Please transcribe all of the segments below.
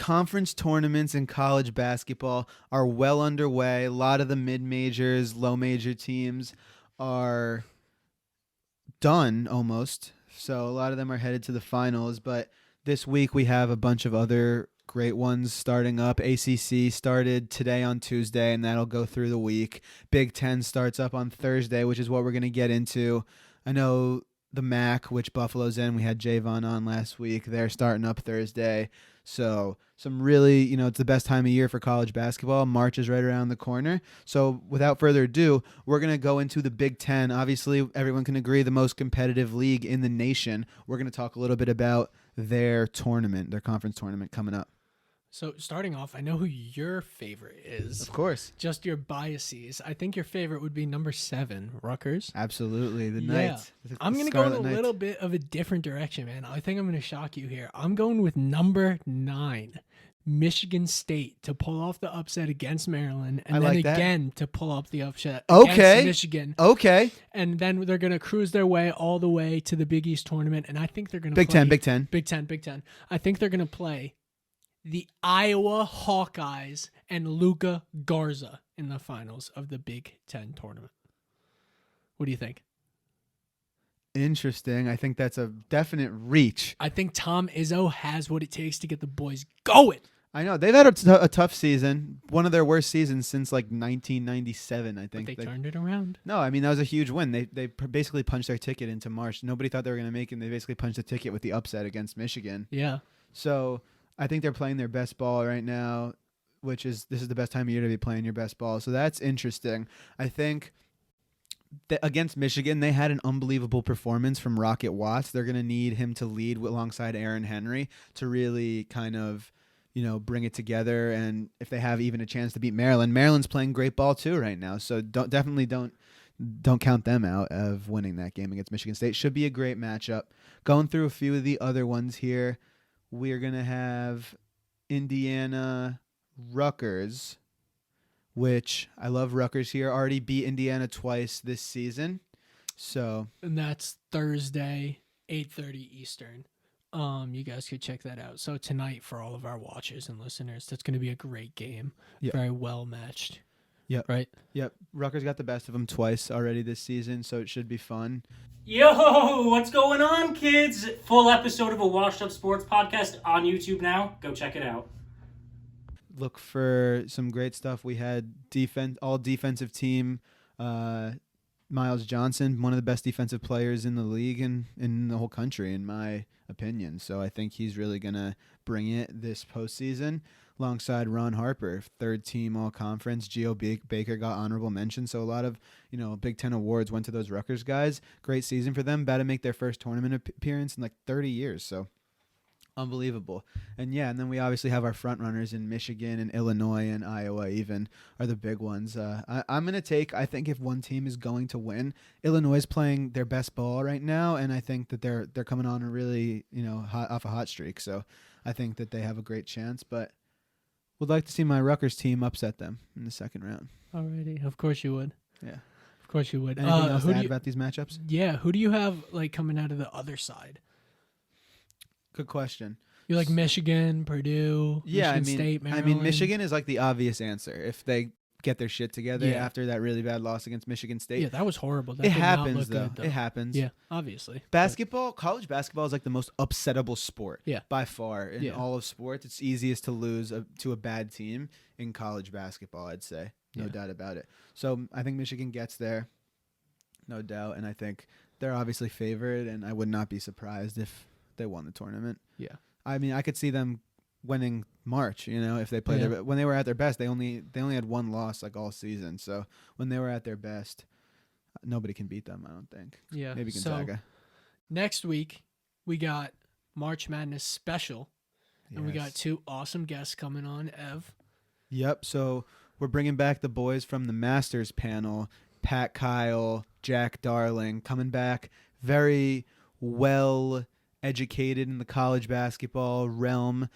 conference tournaments in college basketball are well underway. A lot of the mid-majors, low-major teams are done almost. So a lot of them are headed to the finals. But this week we have a bunch of other great ones starting up. ACC started today on Tuesday, and that'll go through the week. Big Ten starts up on Thursday, which is what we're going to get into. I know the MAC, which Buffalo's in, we had Javon on last week. They're starting up Thursday. So some really, it's the best time of year for college basketball. March is right around the corner. So without further ado, we're going to go into the Big Ten. Obviously, everyone can agree the most competitive league in the nation. We're going to talk a little bit about their tournament, their conference tournament coming up. So starting off, I know who your favorite is. Of course. Just your biases. I think your favorite would be number 7, Rutgers. Absolutely. The Knights. I'm going to go in a little bit of a different direction, man. I think I'm going to shock you here. I'm going with number 9, Michigan State, to pull off the upset against Maryland, and then again to pull off the upset against Michigan. Okay. And then they're going to cruise their way all the way to the Big East tournament, and I think they're going to Big Ten. Big Ten. I think they're going to play the Iowa Hawkeyes and Luka Garza in the finals of the Big Ten tournament. What do you think? Interesting. I think that's a definite reach. I think Tom Izzo has what it takes to get the boys going. I know. They've had a tough season. One of their worst seasons since like 1997, I think. But they turned it around. No, I mean, that was a huge win. They basically punched their ticket into March. Nobody thought they were going to make it, and they basically punched the ticket with the upset against Michigan. Yeah. So I think they're playing their best ball right now, this is the best time of year to be playing your best ball. So that's interesting. I think that against Michigan, they had an unbelievable performance from Rocket Watts. They're going to need him to lead alongside Aaron Henry to really kind of, bring it together. And if they have even a chance to beat Maryland, Maryland's playing great ball too right now. So don't count them out of winning that game against Michigan State. Should be a great matchup. Going through a few of the other ones here. We're going to have Indiana Rutgers, which I love Rutgers here. Already beat Indiana twice this season. And that's Thursday, 8:30 Eastern. You guys could check that out. So tonight, for all of our watchers and listeners, that's going to be a great game. Yep. Very well matched. Yep. Right? Yep. Rutgers got the best of them twice already this season, so it should be fun. Yo, what's going on, kids? Full episode of a Washed Up Sports podcast on YouTube now. Go check it out. Look for some great stuff. We had all defensive team. Miles Johnson, one of the best defensive players in the league and in the whole country, in my opinion. So I think he's really going to bring it this postseason alongside Ron Harper, third team all-conference. Geo Baker got honorable mention. So a lot of, Big Ten awards went to those Rutgers guys. Great season for them. About to make their first tournament appearance in like 30 years. So unbelievable. And then we obviously have our front runners in Michigan and Illinois and Iowa even are the big ones. I'm going to take, I think if one team is going to win, Illinois is playing their best ball right now, and I think that they're coming on a really, off a hot streak. So I think that they have a great chance, but would like to see my Rutgers team upset them in the second round. Alrighty. Of course you would. Yeah. Of course you would. Anything else to add about these matchups? Yeah. Who do you have coming out of the other side? Good question. You like Michigan, Purdue, Michigan State, Maryland? Michigan is like the obvious answer if they get their shit together after that really bad loss against Michigan State. Yeah, that was horrible. That it happens, though. It happens. Yeah, obviously. College basketball is like the most upsettable sport by far in all of sports. It's easiest to lose to a bad team in college basketball, I'd say. No doubt about it. So I think Michigan gets there, no doubt, and I think they're obviously favored, and I would not be surprised if they won the tournament. Yeah. I mean, I could see them winning March, if they played when they were at their best. They only had one loss like all season. So when they were at their best, nobody can beat them, I don't think. Yeah. Maybe Gonzaga. So next week we got March Madness special. And we got 2 awesome guests coming on, Ev. Yep. So we're bringing back the boys from the Masters panel, Pat Kyle, Jack Darling, coming back very well educated in the college basketball realm.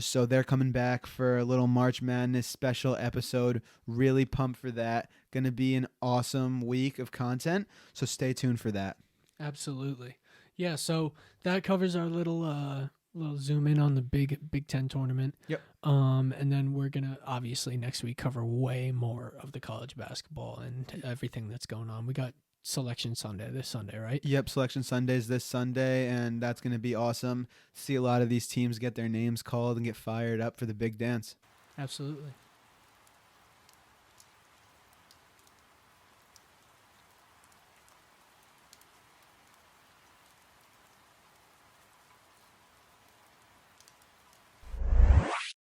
So they're coming back for a little March Madness special episode. Really pumped for that. Gonna be an awesome week of content, so stay tuned for that. Absolutely. Yeah, so that covers our little little zoom in on the Big Ten tournament. Yep. And then we're gonna obviously next week cover way more of the college basketball and everything that's going on. We got Selection Sunday this Sunday, right? Yep, Selection Sundays this Sunday, and that's going to be awesome. See a lot of these teams get their names called and get fired up for the big dance. Absolutely.